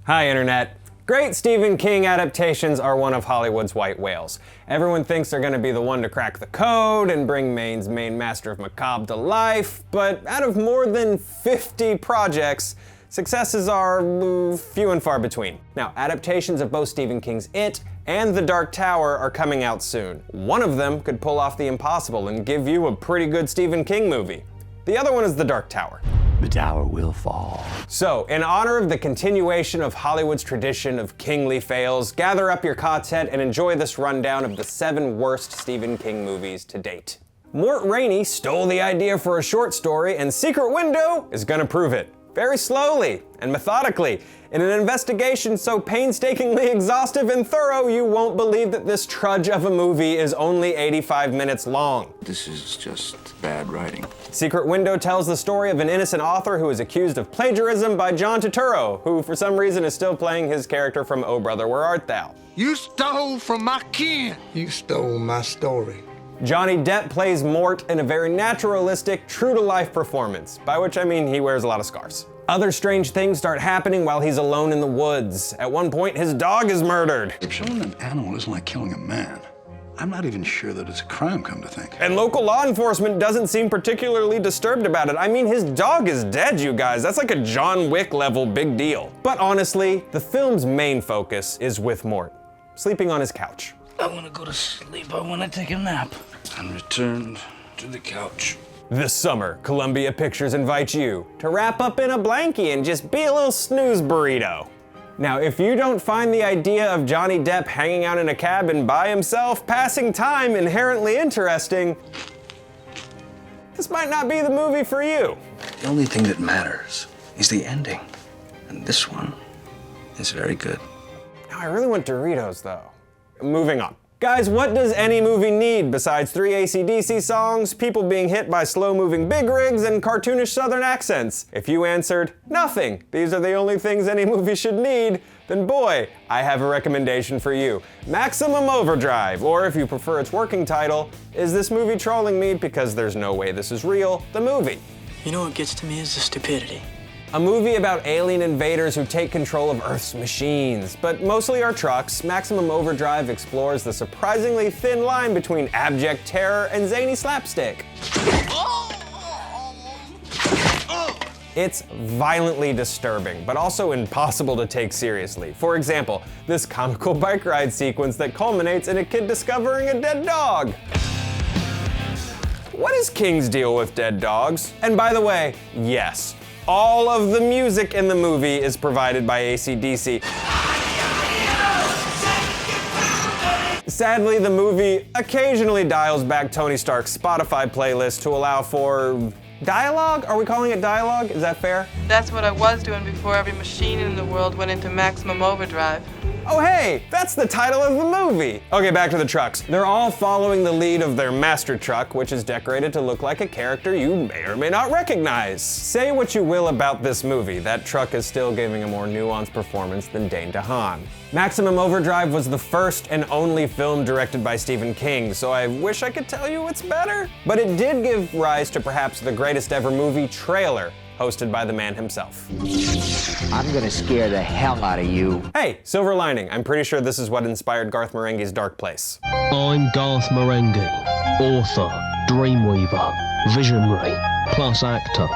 Hi, Internet. Great Stephen King adaptations are one of Hollywood's white whales. Everyone thinks they're gonna be the one to crack the code and bring Maine's main master of macabre to life, but out of more than 50 projects, successes are few and far between. Now, adaptations of both Stephen King's It and The Dark Tower are coming out soon. One of them could pull off the impossible and give you a pretty good Stephen King movie. The other one is The Dark Tower. The tower will fall. So, in honor of the continuation of Hollywood's tradition of kingly fails, gather up your quartet and enjoy this rundown of the 7 worst Stephen King movies to date. Mort Rainey stole the idea for a short story, and Secret Window is gonna prove it. Very slowly and methodically, in an investigation so painstakingly exhaustive and thorough you won't believe that this trudge of a movie is only 85 minutes long. This is just bad writing. Secret Window tells the story of an innocent author who is accused of plagiarism by John Turturro, who for some reason is still playing his character from Oh Brother, Where Art Thou? You stole from my kin. You stole my story. Johnny Depp plays Mort in a very naturalistic, true-to-life performance, by which I mean he wears a lot of scars. Other strange things start happening while he's alone in the woods. At one point, his dog is murdered. Killing an animal isn't like killing a man. I'm not even sure that it's a crime, come to think. And local law enforcement doesn't seem particularly disturbed about it. I mean, his dog is dead, you guys. That's like a John Wick level big deal. But honestly, the film's main focus is with Mort, sleeping on his couch. I want to go to sleep. I want to take a nap. And returned to the couch. This summer, Columbia Pictures invites you to wrap up in a blankie and just be a little snooze burrito. Now, if you don't find the idea of Johnny Depp hanging out in a cabin by himself, passing time, inherently interesting, this might not be the movie for you. The only thing that matters is the ending. And this one is very good. Now, I really want Doritos, though. Moving on. Guys, what does any movie need besides 3 AC/DC songs, people being hit by slow-moving big rigs, and cartoonish southern accents? If you answered, nothing, these are the only things any movie should need, then boy, I have a recommendation for you. Maximum Overdrive, or if you prefer its working title, Is This Movie Trolling Me Because There's No Way This Is Real? The movie. You know what gets to me is the stupidity. A movie about alien invaders who take control of Earth's machines, but mostly our trucks. Maximum Overdrive explores the surprisingly thin line between abject terror and zany slapstick. It's violently disturbing, but also impossible to take seriously. For example, this comical bike ride sequence that culminates in a kid discovering a dead dog. What is King's deal with dead dogs? And by the way, yes, all of the music in the movie is provided by AC/DC. Sadly, the movie occasionally dials back Tony Stark's Spotify playlist to allow for dialogue? Are we calling it dialogue? Is that fair? That's what I was doing before every machine in the world went into maximum overdrive. Oh hey, that's the title of the movie! Okay, back to the trucks. They're all following the lead of their master truck, which is decorated to look like a character you may or may not recognize. Say what you will about this movie, that truck is still giving a more nuanced performance than Dane DeHaan. Maximum Overdrive was the first and only film directed by Stephen King, so I wish I could tell you it's better. But it did give rise to perhaps the greatest ever movie trailer, hosted by the man himself. I'm gonna scare the hell out of you. Hey, silver lining. I'm pretty sure this is what inspired Garth Marenghi's Dark Place. I'm Garth Marenghi, author, dreamweaver, visionary, plus actor.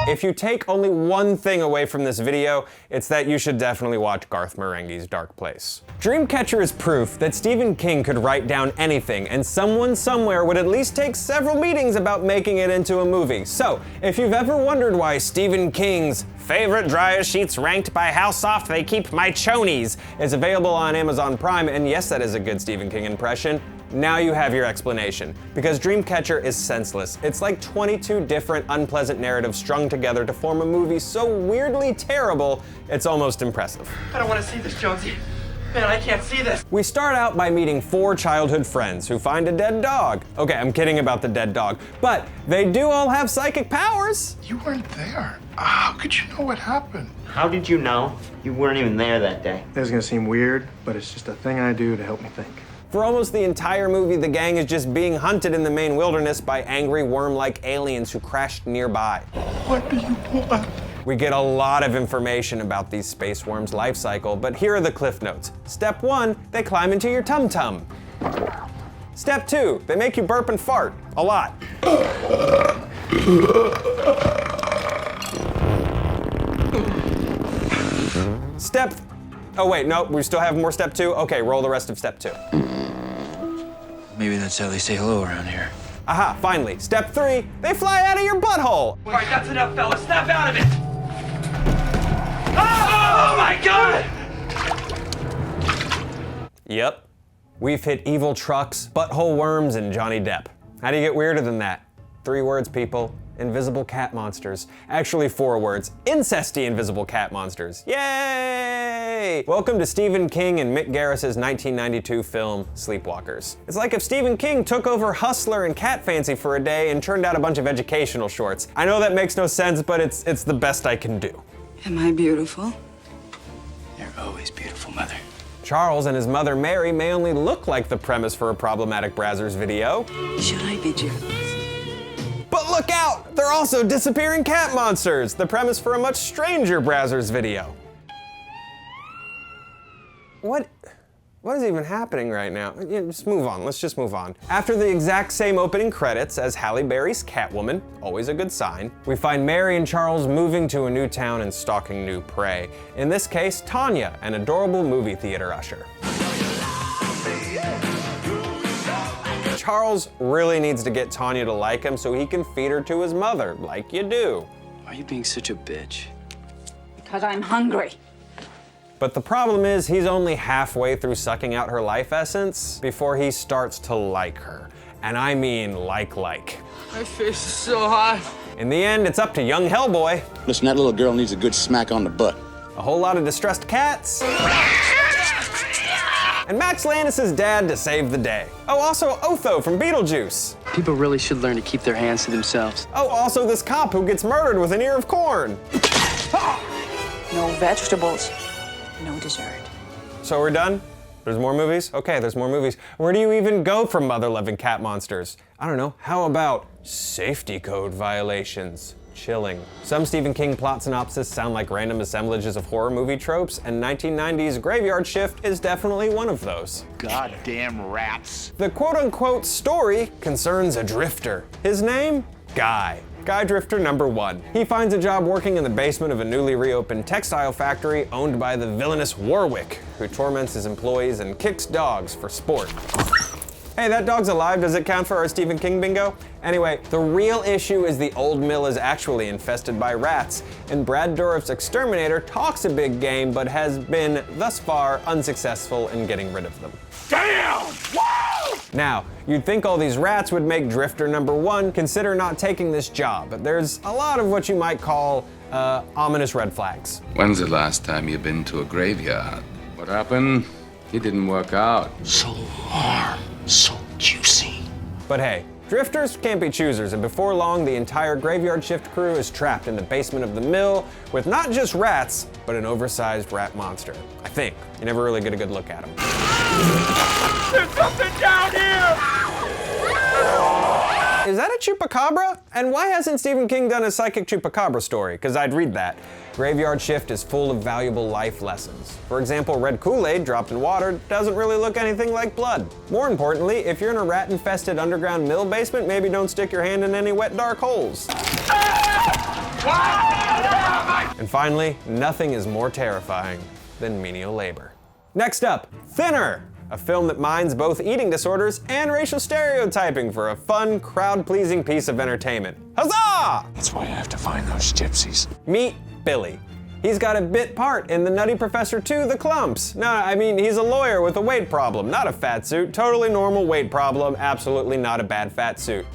If you take only one thing away from this video, it's that you should definitely watch Garth Marenghi's Dark Place. Dreamcatcher is proof that Stephen King could write down anything, and someone somewhere would at least take several meetings about making it into a movie. So, if you've ever wondered why Stephen King's favorite dryer sheets ranked by how soft they keep my chonies is available on Amazon Prime, and yes, that is a good Stephen King impression, now you have your explanation. Because Dreamcatcher is senseless. It's like 22 different unpleasant narratives strung together to form a movie so weirdly terrible, it's almost impressive. I don't want to see this, Jonesy. Man, I can't see this. We start out by meeting 4 childhood friends who find a dead dog. Okay, I'm kidding about the dead dog, but they do all have psychic powers. You weren't there. How could you know what happened? How did you know? You weren't even there that day. This is gonna seem weird, but it's just a thing I do to help me think. For almost the entire movie, the gang is just being hunted in the Maine wilderness by angry worm-like aliens who crashed nearby. What do you want? We get a lot of information about these space worms' life cycle, but here are the cliff notes. Step 1, they climb into your tum-tum. Step 2, they make you burp and fart. A lot. Oh wait, no, we still have more step 2? Okay, roll the rest of step 2. Maybe that's how they say hello around here. Aha, finally. Step 3, they fly out of your butthole. All right, that's enough, fellas. Snap out of it. Oh my God! Yep. We've hit evil trucks, butthole worms, and Johnny Depp. How do you get weirder than that? 3 words, people. Invisible cat monsters. Actually 4 words. Incesty invisible cat monsters. Yay! Welcome to Stephen King and Mick Garris's 1992 film, Sleepwalkers. It's like if Stephen King took over Hustler and Cat Fancy for a day and turned out a bunch of educational shorts. I know that makes no sense, but it's the best I can do. Am I beautiful? You're always beautiful, Mother. Charles and his mother Mary may only look like the premise for a problematic Brazzers video. Should I be jealous? But look out! They're also disappearing cat monsters, the premise for a much stranger Brazzers video. What is even happening right now? Yeah, just move on, let's just move on. After the exact same opening credits as Halle Berry's Catwoman, always a good sign, we find Mary and Charles moving to a new town and stalking new prey. In this case, Tanya, an adorable movie theater usher. Charles really needs to get Tanya to like him so he can feed her to his mother, like you do. Why are you being such a bitch? Because I'm hungry. But the problem is he's only halfway through sucking out her life essence before he starts to like her. And I mean like. My face is so hot. In the end, it's up to young Hellboy. Listen, that little girl needs a good smack on the butt. A whole lot of distressed cats. And Max Landis' dad to save the day. Oh, also Otho from Beetlejuice. People really should learn to keep their hands to themselves. Oh, also this cop who gets murdered with an ear of corn. No vegetables. No dessert. So we're done? There's more movies? Okay, there's more movies. Where do you even go from mother-loving cat monsters? I don't know, how about safety code violations? Chilling. Some Stephen King plot synopses sound like random assemblages of horror movie tropes, and 1990's Graveyard Shift is definitely one of those. Goddamn rats. The quote-unquote story concerns a drifter. His name? Guy. Guy Drifter number 1. He finds a job working in the basement of a newly reopened textile factory owned by the villainous Warwick, who torments his employees and kicks dogs for sport. Hey, that dog's alive. Does it count for our Stephen King bingo? Anyway, the real issue is the old mill is actually infested by rats, and Brad Dourif's exterminator talks a big game, but has been, thus far, unsuccessful in getting rid of them. Damn! Woo! Now, you'd think all these rats would make Drifter number 1 consider not taking this job, but there's a lot of what you might call ominous red flags. When's the last time you've been to a graveyard? What happened? It didn't work out. So warm, so juicy. But hey, drifters can't be choosers, and before long, the entire Graveyard Shift crew is trapped in the basement of the mill with not just rats, but an oversized rat monster. I think. You never really get a good look at him. There's something down here! Is that a chupacabra? And why hasn't Stephen King done a psychic chupacabra story? Because I'd read that. Graveyard Shift is full of valuable life lessons. For example, red Kool-Aid dropped in water doesn't really look anything like blood. More importantly, if you're in a rat-infested underground mill basement, maybe don't stick your hand in any wet, dark holes. And finally, nothing is more terrifying than menial labor. Next up, Thinner, a film that mines both eating disorders and racial stereotyping for a fun, crowd-pleasing piece of entertainment. Huzzah! That's why I have to find those gypsies. Meet Billy. He's got a bit part in The Nutty Professor 2: The Clumps. No, I mean, he's a lawyer with a weight problem, not a fat suit. Totally normal weight problem, absolutely not a bad fat suit.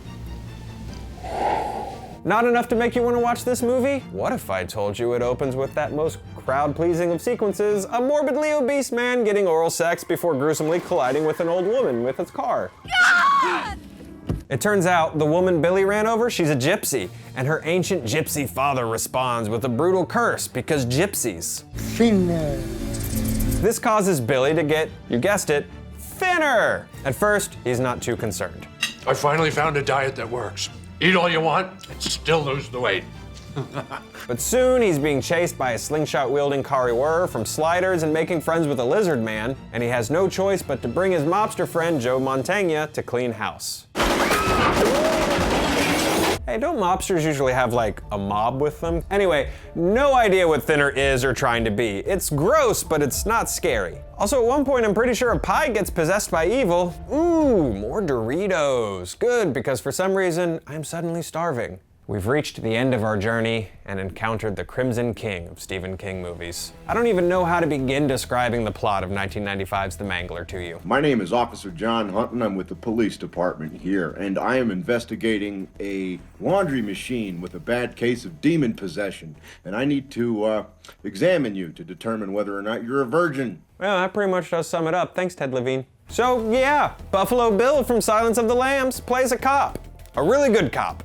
Not enough to make you want to watch this movie? What if I told you it opens with that most crowd-pleasing of sequences, a morbidly obese man getting oral sex before gruesomely colliding with an old woman with his car? God! It turns out the woman Billy ran over, she's a gypsy, and her ancient gypsy father responds with a brutal curse because gypsies. Thinner. This causes Billy to get, you guessed it, thinner. At first, he's not too concerned. I finally found a diet that works. Eat all you want and still lose the weight. But soon he's being chased by a slingshot-wielding Kari from Sliders and making friends with a lizard man, and he has no choice but to bring his mobster friend Joe Mantegna to clean house. Hey, don't mobsters usually have like a mob with them? Anyway, no idea what Thinner is or trying to be. It's gross, but it's not scary. Also, at one point, I'm pretty sure a pie gets possessed by evil. Ooh, more Doritos. Good, because for some reason, I'm suddenly starving. We've reached the end of our journey and encountered the Crimson King of Stephen King movies. I don't even know how to begin describing the plot of 1995's The Mangler to you. My name is Officer John Hunton. I'm with the police department here, and I am investigating a laundry machine with a bad case of demon possession, and I need to examine you to determine whether or not you're a virgin. Well, that pretty much does sum it up. Thanks, Ted Levine. So, yeah, Buffalo Bill from Silence of the Lambs plays a cop. A really good cop.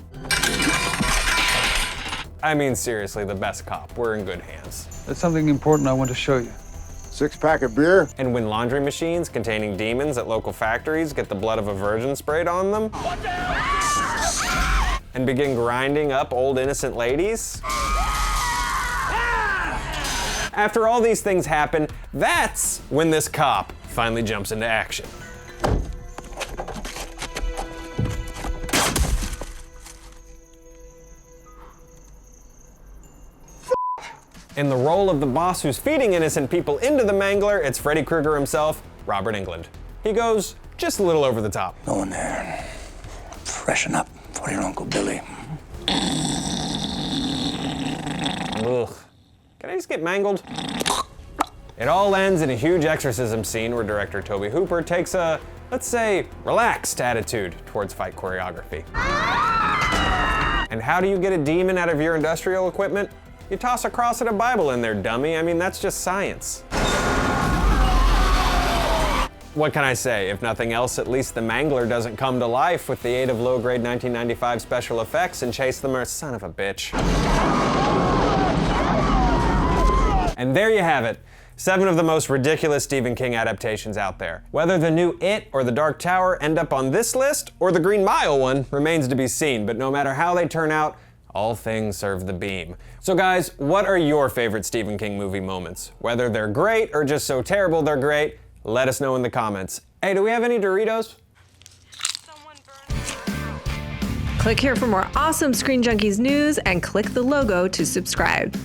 I mean, seriously, the best cop. We're in good hands. There's something important I want to show you. 6-pack of beer? And when laundry machines containing demons at local factories get the blood of a virgin sprayed on them, and begin grinding up old innocent ladies, after all these things happen, that's when this cop finally jumps into action. In the role of the boss who's feeding innocent people into the Mangler, it's Freddy Krueger himself, Robert Englund. He goes just a little over the top. Go in there. Freshen up for your Uncle Billy. Ugh. Can I just get mangled? It all ends in a huge exorcism scene where director Tobe Hooper takes a, let's say, relaxed attitude towards fight choreography. And how do you get a demon out of your industrial equipment? You toss a cross and a Bible in there, dummy. I mean, that's just science. What can I say? If nothing else, at least the Mangler doesn't come to life with the aid of low-grade 1995 special effects and chase them, son of a bitch. And there you have it. 7 of the most ridiculous Stephen King adaptations out there. Whether the new It or The Dark Tower end up on this list, or the Green Mile one, remains to be seen, but no matter how they turn out, all things serve the beam. So guys, what are your favorite Stephen King movie moments? Whether they're great or just so terrible they're great, let us know in the comments. Hey, do we have any Doritos? Click here for more awesome Screen Junkies news and click the logo to subscribe.